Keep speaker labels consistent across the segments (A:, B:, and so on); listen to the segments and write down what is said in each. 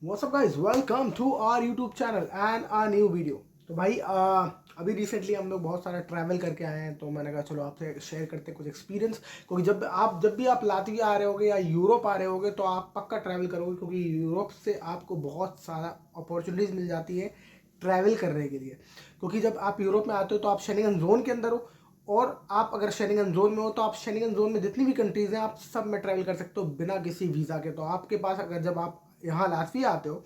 A: What's up guys, welcome to our YouTube channel and a new video. तो भाई अभी recently हम लोग बहुत सारा ट्रैवल करके आए हैं, तो मैंने कहा चलो आपसे शेयर करते हैं कुछ एक्सपीरियंस। क्योंकि जब भी आप लातविया आ रहे होगे या यूरोप आ रहे होगे तो आप पक्का ट्रैवल करोगे, क्योंकि यूरोप से आपको बहुत सारा अपॉर्चुनिटीज़ मिल जाती है ट्रैवल करने के लिए। क्योंकि जब आप यूरोप में आते हो तो आप शेंगन जोन के अंदर हो, और आप अगर शेंगन जोन में हो तो आप शेंगन जोन में जितनी भी कंट्रीज़ हैं आप सब में ट्रैवल कर सकते हो बिना किसी वीज़ा के। तो आपके पास अगर जब आप यहाँ लातविया आते हो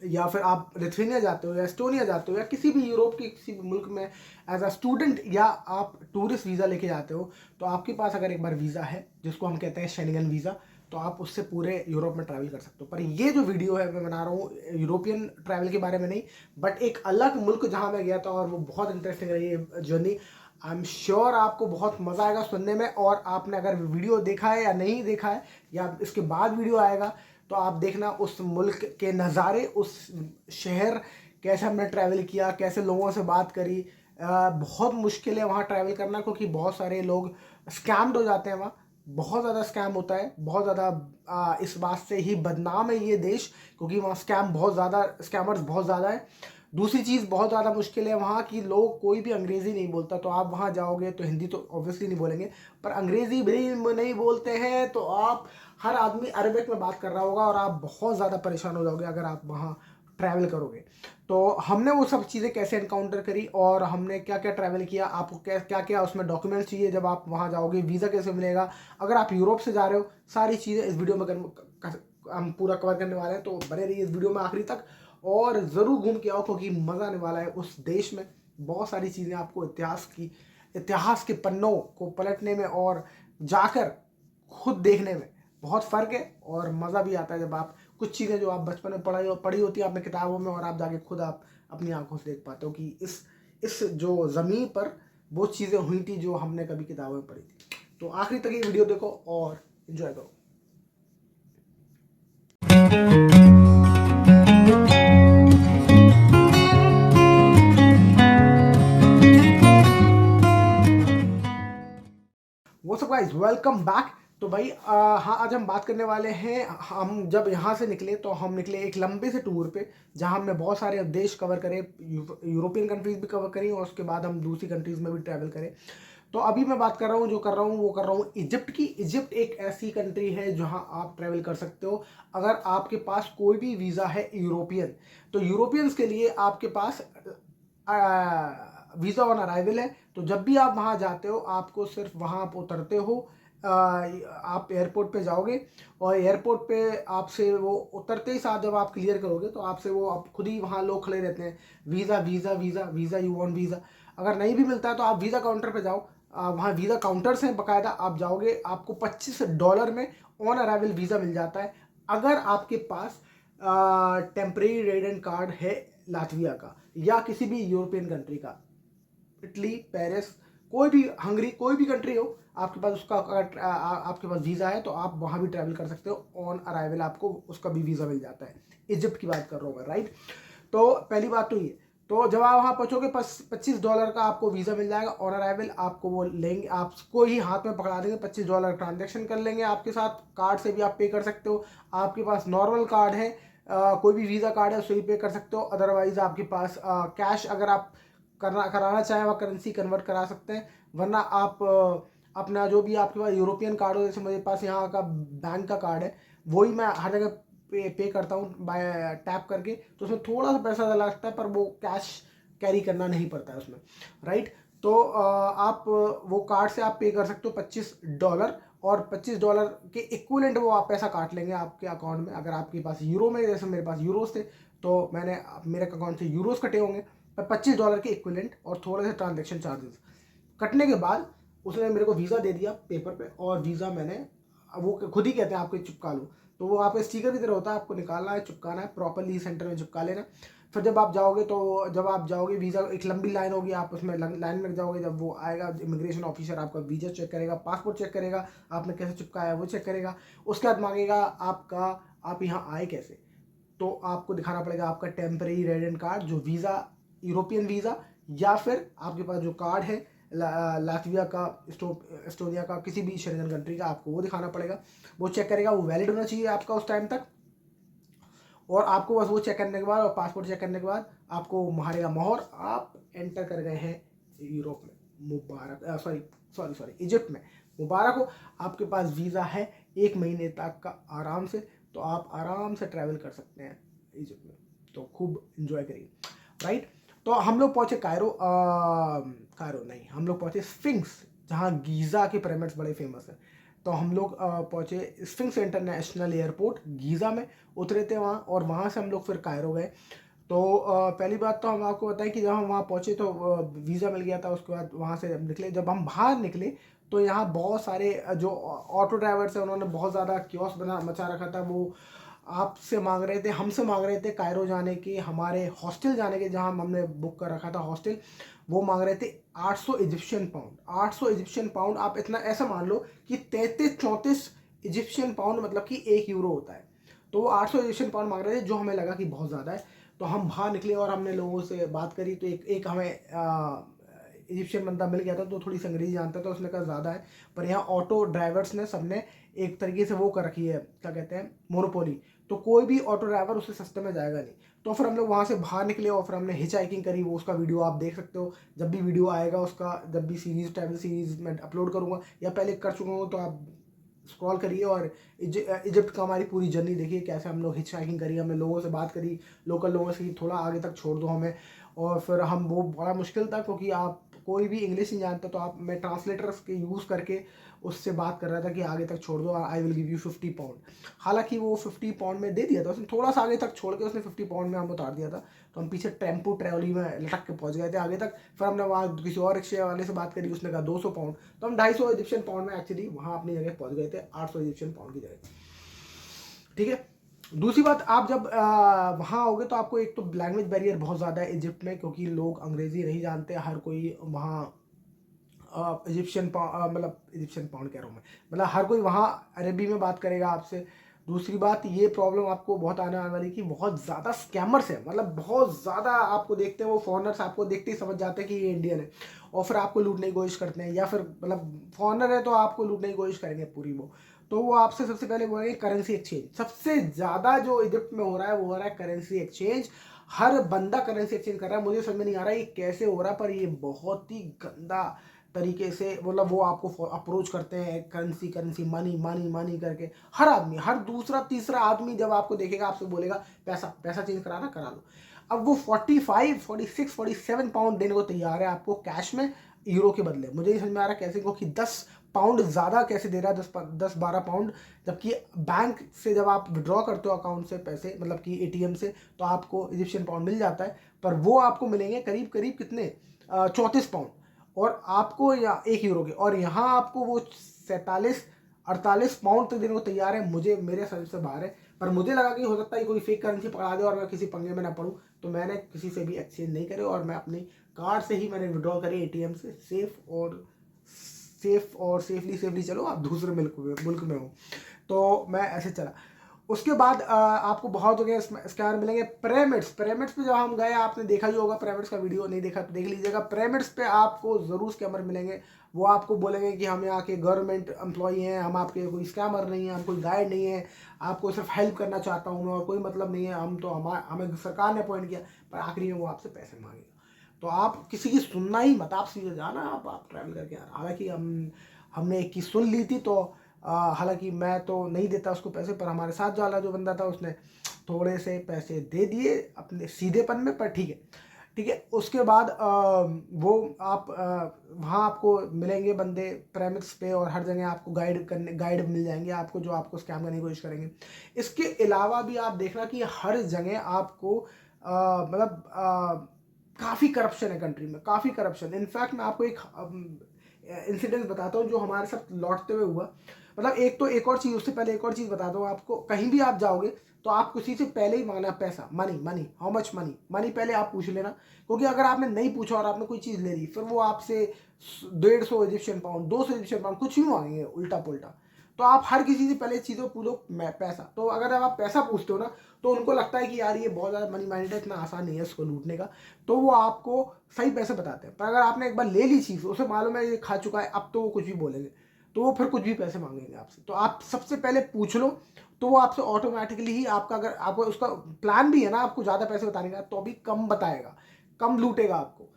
A: या फिर आप लिथुआनिया जाते हो या एस्टोनिया जाते हो या किसी भी यूरोप के किसी भी मुल्क में एज अ स्टूडेंट या आप टूरिस्ट वीज़ा लेके जाते हो, तो आपके पास अगर एक बार वीज़ा है जिसको हम कहते हैं शेंगन वीज़ा, तो आप उससे पूरे यूरोप में ट्रैवल कर सकते हो। पर ये जो वीडियो है मैं बना रहा हूँ यूरोपियन ट्रैवल के बारे में नहीं, बट एक अलग मुल्क जहाँ मैं गया था और वो बहुत इंटरेस्टिंग रही है जर्नी। आई एम श्योर आपको बहुत मज़ा आएगा सुनने में, और आपने अगर वीडियो देखा है या नहीं देखा है या इसके बाद वीडियो आएगा तो आप देखना उस मुल्क के नज़ारे, उस शहर, कैसे हमने ट्रैवल किया, कैसे लोगों से बात करी। बहुत मुश्किल है वहाँ ट्रैवल करना, क्योंकि बहुत सारे लोग स्कैम्ड हो जाते हैं वहाँ। बहुत ज़्यादा स्कैम होता है, बहुत ज़्यादा। इस बात से ही बदनाम है ये देश, क्योंकि वहाँ स्कैमर्स बहुत ज़्यादा है। दूसरी चीज़ बहुत ज़्यादा मुश्किल है वहाँ की, लोग कोई भी अंग्रेज़ी नहीं बोलता। तो आप वहाँ जाओगे तो हिंदी तो ऑब्वियसली नहीं बोलेंगे, पर अंग्रेज़ी भी नहीं बोलते हैं, तो आप हर आदमी अरबिक में बात कर रहा होगा और आप बहुत ज़्यादा परेशान हो जाओगे अगर आप वहाँ ट्रैवल करोगे। तो हमने वो सब चीज़ें कैसे एनकाउंटर करी और हमने क्या क्या ट्रैवल किया, आपको क्या क्या क्या उसमें डॉक्यूमेंट्स चाहिए जब आप वहाँ जाओगे, वीज़ा कैसे मिलेगा, अगर आप यूरोप से जा रहे हो, सारी चीज़ें इस वीडियो में हम पूरा कवर करने वाले हैं। तो बने रहिए इस वीडियो में आखिरी तक और ज़रूर घूम के आओ, क्योंकि मज़ा आने वाला है उस देश में। बहुत सारी चीज़ें आपको इतिहास के पन्नों को पलटने में और जाकर खुद देखने में बहुत फ़र्क है, और मज़ा भी आता है जब आप कुछ चीज़ें जो आप बचपन में पढ़ी होती है आपने किताबों में, और आप जाके खुद आप अपनी आंखों से देख पाते हो कि इस जो ज़मीन पर वो चीज़ें हुई थी जो हमने कभी किताबों में पढ़ी थी। तो आखिरी तक ये वीडियो देखो और इन्जॉय करो। What's up guys, welcome back. तो भाई हाँ, आज हम बात करने वाले हैं, हम जब यहाँ से निकले तो हम निकले एक लंबे से टूर पे, जहाँ हमने बहुत सारे देश कवर करे, यूरोपियन कंट्रीज भी कवर करी और उसके बाद हम दूसरी कंट्रीज में भी ट्रैवल करें। तो अभी मैं बात कर रहा हूँ, जो कर रहा हूँ वो कर रहा हूँ इजिप्ट की। इजिप्ट एक ऐसी कंट्री है जहाँ आप ट्रैवल कर सकते हो अगर आपके पास कोई भी वीज़ा है यूरोपियन। तो यूरोपियंस के लिए आपके पास वीज़ा ऑन अराइवल है। तो जब भी आप वहाँ जाते हो आपको सिर्फ वहाँ आप उतरते हो, आप एयरपोर्ट पे जाओगे और एयरपोर्ट पे आपसे वो उतरते ही साथ जब आप क्लियर करोगे तो आपसे वो आप खुद ही वहाँ लोग खड़े रहते हैं, visa visa visa visa, you want visa. अगर नहीं भी मिलता है तो आप वीज़ा काउंटर पे जाओ, वहाँ वीज़ा काउंटर्स हैं बाकायदा, आप जाओगे आपको $25 में ऑन अराइवल वीज़ा मिल जाता है, अगर आपके पास टेम्परेरी रेजिडेंट कार्ड है लातविया का या किसी भी यूरोपियन कंट्री का। इटली, पेरिस, कोई भी, हंगरी, कोई भी कंट्री हो, आपके पास उसका अगर आपके पास वीज़ा है तो आप वहाँ भी ट्रैवल कर सकते हो, ऑन अराइवल आपको उसका भी वीज़ा मिल जाता है। इजिप्ट की बात कर रहा हूँ मैं, राइट। तो पहली बात तो ये, तो जब आप वहाँ पहुँचोगे $25 का आपको वीज़ा मिल जाएगा ऑन अराइवल। आपको वो लेंगे, आपको ही हाथ में पकड़ा देंगे, $25 ट्रांजेक्शन कर लेंगे आपके साथ, कार्ड से भी आप पे कर सकते हो। आपके पास नॉर्मल कार्ड है, कोई भी वीज़ा कार्ड है उससे भी पे कर सकते हो, अदरवाइज आपके पास कैश अगर आप कराना चाहें वह करेंसी कन्वर्ट करा सकते हैं, वरना आप अपना जो भी आपके पास यूरोपियन कार्ड हो, जैसे मेरे पास यहाँ का बैंक का कार्ड है, वही मैं हर जगह पे करता हूँ बाय टैप करके। तो उसमें थोड़ा सा पैसा लगता है पर वो कैश कैरी करना नहीं पड़ता है उसमें, राइट। तो आप वो कार्ड से आप पे कर सकते हो $25, और $25 के इक्विवेलेंट वो आप पैसा काट लेंगे आपके अकाउंट में। अगर आपके पास यूरो में, जैसे मेरे पास यूरोस थे तो मेरे अकाउंट से यूरोस कटे होंगे, पर $25 के इक्विवेलेंट और थोड़े से ट्रांजेक्शन चार्जेस कटने के बाद उसने मेरे को वीज़ा दे दिया पेपर पे, और वीज़ा मैंने, वो खुद ही कहते हैं आपको चिपका लो, तो वो आप स्टिकर की तरह होता है, आपको निकालना है, चिपकाना है, प्रॉपरली सेंटर में चिपका लेना। फिर जब आप जाओगे वीज़ा, एक लंबी लाइन होगी, आप उसमें लाइन लग जाओगे। जब वो आएगा इमिग्रेशन ऑफिसर आपका वीज़ा चेक करेगा, पासपोर्ट चेक करेगा, आपने कैसे चिपकाया है वो चेक करेगा। उसके बाद मांगेगा आप यहाँ आए कैसे, तो आपको दिखाना पड़ेगा आपका टेम्परेरी रेजिडेंट कार्ड, जो वीज़ा, यूरोपियन वीज़ा, या फिर आपके पास जो कार्ड है लातविया का, एस्टोनिया का, किसी भी शेंगन कंट्री का, आपको वो दिखाना पड़ेगा। वो चेक करेगा, वो वैलिड होना चाहिए आपका उस टाइम तक। और आपको बस वो चेक करने के बाद और पासपोर्ट चेक करने के बाद आपको मारेगा मोहर, आप एंटर कर गए हैं यूरोप में। मुबारक, सॉरी इजिप्ट में। मुबारक हो, आपके पास वीज़ा है 1 महीने तक का आराम से, तो आप आराम से ट्रैवल कर सकते हैं इजिप्ट में, तो खूब इंजॉय करिए, राइट। तो हम लोग पहुँचे कायरो नहीं, हम लोग पहुँचे स्फिंक्स, जहाँ गीज़ा के पिरामिड्स बड़े फेमस हैं। तो हम लोग पहुँचे स्फिंक्स इंटरनेशनल एयरपोर्ट गीज़ा में, उतरे थे वहाँ, और वहाँ से हम लोग फिर कायरो गए। तो पहली बात तो हम आपको बताएं कि जब हम वहाँ पहुँचे तो वीज़ा मिल गया था। उसके बाद वहाँ से जब निकले, जब हम बाहर निकले तो यहाँ बहुत सारे जो ऑटो ड्राइवर्स हैं उन्होंने बहुत ज़्यादा क्योस मचा रखा था। वो आपसे मांग रहे थे, हमसे मांग रहे थे कायरो जाने की, हमारे हॉस्टल जाने के, जहाँ हमने बुक कर रखा था हॉस्टल, वो मांग रहे थे 800 इजिप्शियन पाउंड। 800 इजिप्शियन पाउंड, आप इतना ऐसा मान लो कि 33-34 इजिप्शियन पाउंड मतलब कि 1 यूरो होता है। तो वो 800 इजिप्शियन पाउंड मांग रहे थे, जो हमें लगा कि बहुत ज़्यादा है। तो हम बाहर निकले और हमने लोगों से बात करी, तो एक हमें इजिप्शियन बंदा मिल गया था, तो थोड़ी सी अंग्रेजी जानता था। उसने कहा ज़्यादा है, पर यहाँ ऑटो ड्राइवर्स ने सबने एक तरीके से वो कर रखी है, क्या कहते हैं, मोनोपोली। तो कोई भी ऑटो ड्राइवर उससे सस्ते में जाएगा नहीं। तो फिर हम लोग वहाँ से बाहर निकले और फिर हमने हिच हाइकिंग करी। वो उसका वीडियो आप देख सकते हो, जब भी वीडियो आएगा उसका, जब भी सीरीज ट्रैवल सीरीज में अपलोड करूँगा या पहले कर चुका हूँ, तो आप स्क्रॉल करिए और इजिप्ट का हमारी पूरी जर्नी देखिए, कैसे हम लोग हिच हाइकिंग करी, हमने लोगों से बात करी, लोकल लोगों से, थोड़ा आगे तक छोड़ दो हमें। और फिर हम, वो बड़ा मुश्किल था क्योंकि आप कोई भी इंग्लिश नहीं जानता, तो आप, मैं ट्रांसलेटर्स के यूज़ करके उससे बात कर रहा था कि आगे तक छोड़ दो, I will give you 50 pound. हालांकि वो 50 पाउंड में दे दिया था उसने, थोड़ा सा आगे तक छोड़ के उसने 50 पाउंड में हम उतार दिया था। तो हम पीछे टेम्पो ट्रैवली में लटक के पहुंच गए थे आगे तक। फिर हमने वहाँ किसी और रिक्शे वाले से बात करी, उसने कहा 200 पाउंड। तो हम 250 इजिप्शियन पाउंड में एक्चुअली वहाँ अपनी जगह पहुँच गए थे, 800 इजिप्शियन पाउंड की जगह, ठीक है। दूसरी बात, आप जब वहाँ आओगे तो आपको एक तो लैंग्वेज बैरियर बहुत ज़्यादा है इजिप्ट में, क्योंकि लोग अंग्रेज़ी नहीं जानते, हर कोई वहाँ मतलब इजिप्शियन पाउंड कह रहा हूँ मैं, मतलब हर कोई वहाँ अरबी में बात करेगा आपसे। दूसरी बात, ये प्रॉब्लम आपको बहुत आने वाली कि बहुत ज़्यादा स्कैमर्स हैं, मतलब बहुत ज़्यादा आपको देखते हैं, वो फॉरनर्स आपको देखते ही समझ जाते हैं कि ये इंडियन है, और फिर आपको लूटने की कोशिश करते हैं, या फिर मतलब फॉरनर है तो आपको लूटने की कोशिश करेंगे पूरी वो। तो वो आपसे सबसे पहले बोलेंगे करेंसी एक्सचेंज। सबसे ज़्यादा जो इजिप्ट में हो रहा है वो हो रहा है करेंसी एक्सचेंज। हर बंदा करेंसी एक्सचेंज कर रहा है। मुझे समझ में नहीं आ रहा है ये कैसे हो रहा है, पर ये बहुत ही गंदा तरीके से, मतलब वो आपको अप्रोच करते हैं, currency currency, money money money करके। हर आदमी, हर दूसरा तीसरा आदमी जब आपको देखेगा आपसे बोलेगा पैसा पैसा चेंज कराना, करा लो। अब वो 45, 46, 47 पाउंड देने को तैयार है आपको कैश में, यूरो के बदले। मुझे नहीं समझ में आ रहा कैसे, क्योंकि 10 पाउंड ज़्यादा कैसे दे रहा है, 10-12 पाउंड, जबकि बैंक से जब आप विड्रॉ करते हो अकाउंट से पैसे, मतलब कि एटीएम से, तो आपको इजिप्शियन पाउंड मिल जाता है, पर वो आपको मिलेंगे करीब करीब कितने, 34 पाउंड, और आपको या 1 यूरो के, और यहाँ आपको वो 47-48 पाउंड तक देने को तैयार है। मुझे, मेरे समझ से बाहर है, पर मुझे लगा कि हो सकता है कोई फेक करेंसी पकड़ा दे और मैं किसी पंगे में ना पड़ूं, तो मैंने किसी से भी एक्सचेंज नहीं करे, और मैं अपनी कार्ड से ही मैंने विड्रॉ करी एटीएम से, सेफली चलो, आप दूसरे मुल्क में हो, तो मैं ऐसे चला। उसके बाद आपको बहुत जगह स्कैनर मिलेंगे। पिरामिड्स पे जब हम गए, आपने देखा ही होगा, पिरामिड्स का वीडियो नहीं देखा तो देख लीजिएगा। पिरामिड्स पे आपको ज़रूर स्कैमर मिलेंगे। वो आपको बोलेंगे कि हम यहाँ के गवर्नमेंट एम्प्लॉई हैं, हम आपके कोई स्कैमर नहीं है, हम कोई गाइड नहीं है, आपको सिर्फ हेल्प करना चाहता हूँ मैं, और कोई मतलब नहीं है, हम तो हमें सरकार ने अपॉइंट किया, पर आखिरी में वो आपसे पैसे मांगेगा। तो आप किसी की सुनना ही मत, आप सीधे जाना, आप ट्रैवल करके आ रहा। हालांकि हमने एक की सुन ली थी, तो हालांकि मैं तो नहीं देता उसको पैसे, पर हमारे साथ वाला जो बंदा था उसने थोड़े से पैसे दे दिए अपने सीधेपन में, पर ठीक है, ठीक है। उसके बाद वो आप वहाँ आपको मिलेंगे बंदे प्रेमिक्स पे, और हर जगह आपको गाइड मिल जाएंगे आपको, जो आपको स्कैम करने की कोशिश करेंगे। इसके अलावा भी आप देखना कि हर जगह आपको मतलब काफ़ी करप्शन है कंट्री में, काफ़ी करप्शन। इनफैक्ट मैं आपको एक इंसिडेंट बताता हूँ जो हमारे साथ लौटते हुए हुआ। मतलब एक तो एक और चीज़, उससे पहले एक और चीज़ बता दूँ आपको, कहीं भी आप जाओगे तो आप किसी से पहले ही मांगना पैसा, मनी, हाउ मच मनी पहले आप पूछ लेना, क्योंकि अगर आपने नहीं पूछा और आपने कोई चीज़ ले ली, फिर वो आपसे 150 इजिप्शियन पाउंड, 200 इजिप्शियन पाउंड कुछ भी मांगेंगे उल्टा पुल्टा। तो आप हर किसी से पहले चीज़ों पूछो पैसा। तो अगर आप पैसा पूछते हो ना, तो उनको लगता है कि यार ये बहुत ज़्यादा मनी माइंडेड है, इतना आसान नहीं है इसको लूटने का, तो वो आपको सही पैसे बताते हैं। पर अगर आपने एक बार ले ली चीज़, उसे मालूम है ये खा चुका है, अब तो वो कुछ भी बोलेंगे। तो वो फिर कुछ भी पैसे मांगेंगे आपसे। तो आप सबसे पहले पूछ लो, तो वो आपसे ऑटोमेटिकली ही आपका, अगर आपको उसका प्लान भी है ना आपको ज़्यादा पैसे बताने का, तो अभी कम बताएगा, कम लूटेगा आपको।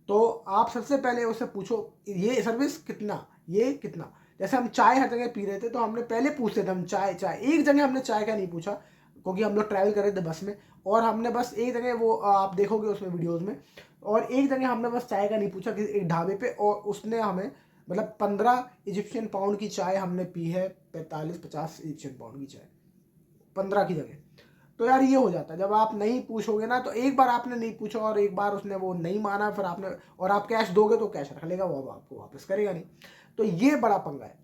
A: तो आप सबसे पहले उससे पूछो ये सर्विस कितना, ये कितना। जैसे हम चाय हर जगह पी रहे थे, तो हमने पहले पूछते थे हम चाय चाय, एक जगह हमने चाय का नहीं पूछा क्योंकि हम लोग ट्रैवल कर रहे थे बस में, और हमने बस एक जगह, वो आप देखोगे उसमें वीडियोस में, और एक जगह हमने बस चाय का नहीं पूछा कि एक ढाबे पे, और उसने हमें मतलब 15 इजिप्शियन पाउंड की चाय हमने पी है, 45-50 इजिप्शियन पाउंड की चाय 15 की जगह। तो यार ये हो जाता है, जब आप नहीं पूछोगे ना, तो एक बार आपने नहीं पूछा और एक बार उसने वो नहीं माना, फिर आपने, और आप कैश दोगे तो कैश रख लेगा वो, अब आपको वापस करेगा नहीं। तो ये बड़ा पंगा है,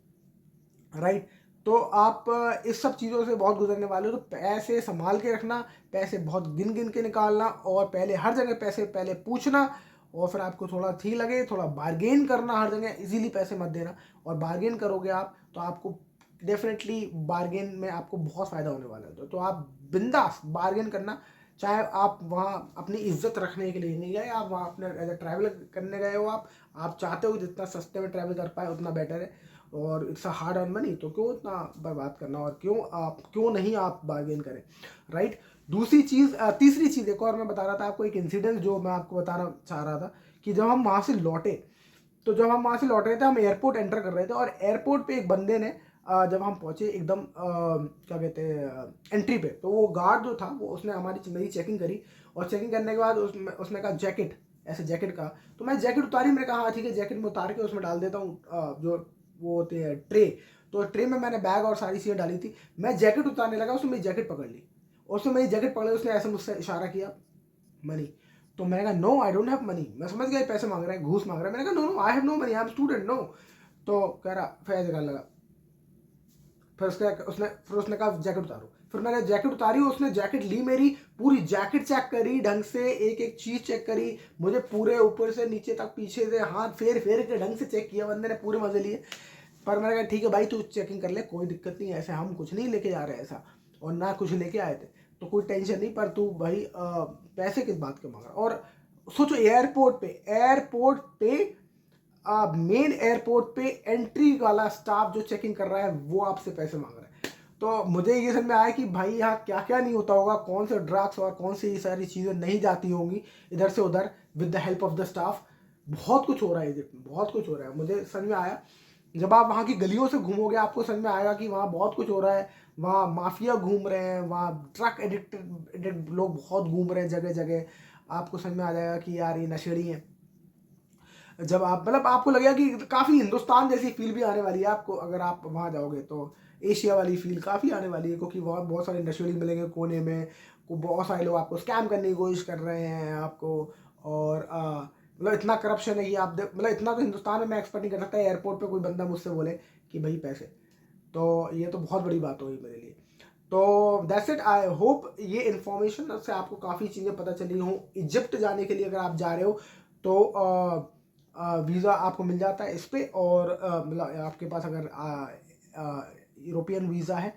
A: राइट। तो आप इस सब चीज़ों से बहुत गुजरने वाले हो, तो पैसे संभाल के रखना, पैसे बहुत गिन गिन के निकालना, और पहले हर जगह पैसे पहले पूछना, और फिर आपको थोड़ा ठीक लगे थोड़ा बार्गेन करना, हर जगह इजीली पैसे मत देना। और बार्गेन करोगे आप तो आपको डेफिनेटली बार्गेन में आपको बहुत फ़ायदा होने वाला है। तो आप बिंदास बार्गेन करना, चाहे आप वहाँ अपनी इज्जत रखने के लिए नहीं गए, आप वहाँ अपने एज ए ट्रैवल करने गए हो, आप चाहते हो जितना सस्ते में ट्रैवल कर पाए उतना बेटर है, और it's a hard earn money, तो क्यों इतना बर्बाद करना, और क्यों नहीं आप बार्गेन करें, राइट। दूसरी चीज़, तीसरी चीज़ एक और मैं बता रहा था आपको, एक इंसिडेंट जो मैं आपको बताना चाह रहा था, कि जब हम वहाँ से लौटे, तो जब हम वहाँ से लौट रहे थे, हम एयरपोर्ट एंटर कर रहे थे, और एयरपोर्ट पे एक बंदे ने, जब हम पहुँचे एकदम क्या कहते हैं एंट्री पे, तो वो गार्ड जो था वो, उसने मेरी चेकिंग करी, और चेकिंग करने के बाद उसने कहा जैकेट, ऐसे जैकेट का, तो मैं जैकेट उतारी, मैंने कहा हाँ ठीक है, जैकेट में उतार के उसमें डाल देता हूँ, जो वो होती है ट्रे, तो ट्रे में मैंने बैग और सारी चीज़ें डाली थी, मैं जैकेट उतारने लगा, उसने मेरी जैकेट पकड़ ली, उसने मेरी जैकेट पकड़ ली, उसने ऐसे मुझसे इशारा किया मनी। तो मैंने कहा no I don't have money, मैं समझ गया पैसे मांग रहा है, घूस मांग रहा है, मैंने कहा no no I have no money, I am student, no. तो कह रहा, फिर ऐसे करने लगा, फिर उसने कहा जैकेट उतारो, फिर मैंने जैकेट उतारी, उसने जैकेट ली मेरी, पूरी जैकेट चेक करी ढंग से, एक एक चीज चेक करी, मुझे पूरे ऊपर से नीचे तक पीछे से हाथ फेर फेर के ढंग से चेक किया बंदे ने, पूरे मजे लिए। पर मैंने कहा ठीक है भाई तू चेकिंग कर ले, कोई दिक्कत नहीं, ऐसे हम कुछ नहीं लेके जा रहे ऐसा, और ना कुछ लेके आए थे, तो कोई टेंशन नहीं, पर तू भाई पैसे किस बात के मांग रहा। और सोचो एयरपोर्ट पे मेन एयरपोर्ट पे एंट्री वाला स्टाफ जो चेकिंग कर रहा है वो आपसे पैसे मांग रहा है। तो मुझे ये समझ में आया कि भाई यहाँ क्या क्या नहीं होता होगा, कौन से ड्रग्स और कौन सी सारी चीज़ें नहीं जाती होंगी इधर से उधर with the help of the staff. बहुत कुछ हो रहा है इजिप्ट में, बहुत कुछ हो रहा है, मुझे समझ में आया। जब आप वहाँ की गलियों से घूमोगे आपको समझ में आएगा कि वहाँ बहुत कुछ हो रहा है, वहाँ माफिया घूम रहे हैं, वहाँ ट्रक एडिक्टेड लोग बहुत घूम रहे हैं जगह जगह। आपको समझ में आ जाएगा कि यार ये नशेड़ी हैं। जब आप मतलब आपको लगेगा कि काफ़ी हिंदुस्तान जैसी फील भी आने वाली है आपको, अगर आप वहाँ जाओगे तो एशिया वाली फील काफ़ी आने वाली है, क्योंकि वहाँ बहुत सारे नशेड़ी मिलेंगे कोने में, को बहुत सारे लोग आपको स्कैम करने की कोशिश कर रहे हैं आपको। और मतलब इतना करप्शन है कि मतलब इतना तो हिंदुस्तान में मैं एक्सपेक्ट नहीं कर सकता एयरपोर्ट पे कोई बंदा मुझसे बोले कि भाई पैसे। तो ये तो बहुत बड़ी बात होगी मेरे लिए। तो दैट्स इट, आई होप ये इन्फॉर्मेशन से आपको काफ़ी चीज़ें पता चली हों। इजिप्ट जाने के लिए अगर आप जा रहे हो तो वीज़ा आपको मिल जाता है इस पर, और मतलब आपके पास अगर यूरोपियन वीज़ा है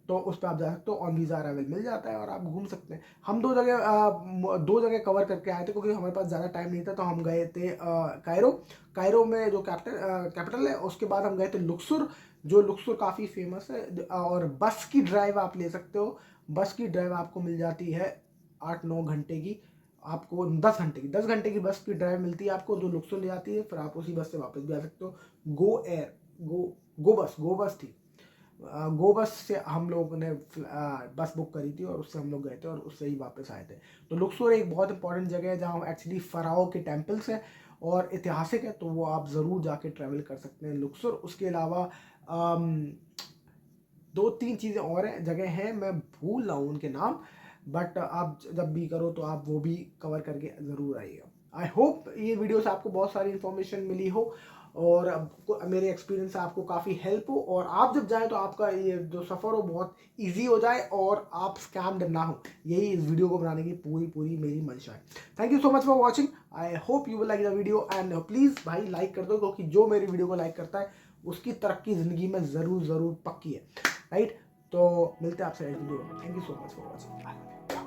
A: तो उस पर आप जा सकते हो, ऑन वीज़ा अराइवल मिल जाता है और आप घूम सकते हैं। हम दो जगह कवर करके आए थे क्योंकि हमारे पास ज़्यादा टाइम नहीं था, तो हम गए थे कायरो में जो कैपिटल है, उसके बाद हम गए थे लुक्सुर, जो लुक्सुर काफ़ी फेमस है। और बस की ड्राइव आप ले सकते हो, बस की ड्राइव आपको मिल जाती है 8-9 घंटे की, आपको 10 घंटे की बस की ड्राइव मिलती है आपको, जो लुक्सुर ले जाती है, फिर आप उसी बस से वापस भी आ सकते हो। गो बस थी, गो बस से हम लोग ने बस बुक करी थी और उससे हम लोग गए थे और उससे ही वापस आए थे। तो लुक्सोर एक बहुत इंपॉर्टेंट जगह है जहाँ एक्चुअली फ़राओ के टेम्पल्स हैं और ऐतिहासिक है, तो वो आप ज़रूर जाके ट्रैवल कर सकते हैं लुक्सोर। उसके अलावा 2-3 चीज़ें और हैं, जगह हैं, मैं भूल रहा हूँ उनके नाम, बट आप जब भी करो तो आप वो भी कवर करके ज़रूर आइएगा। आई होप ये वीडियो से आपको बहुत सारी इन्फॉर्मेशन मिली हो और मेरे एक्सपीरियंस से आपको काफ़ी हेल्प हो, और आप जब जाएं तो आपका ये जो सफ़र हो बहुत इजी हो जाए और आप स्कैम्ड ना हो। यही इस वीडियो को बनाने की पूरी मेरी मंशा है। Thank you so much for watching, I hope you will like the video, and please भाई लाइक कर दो, क्योंकि जो मेरी वीडियो को लाइक करता है उसकी तरक्की ज़िंदगी में ज़रूर पक्की है, राइट। तो मिलते हैं आपसे नेक्स्ट वीडियो में। Thank you so much for watching.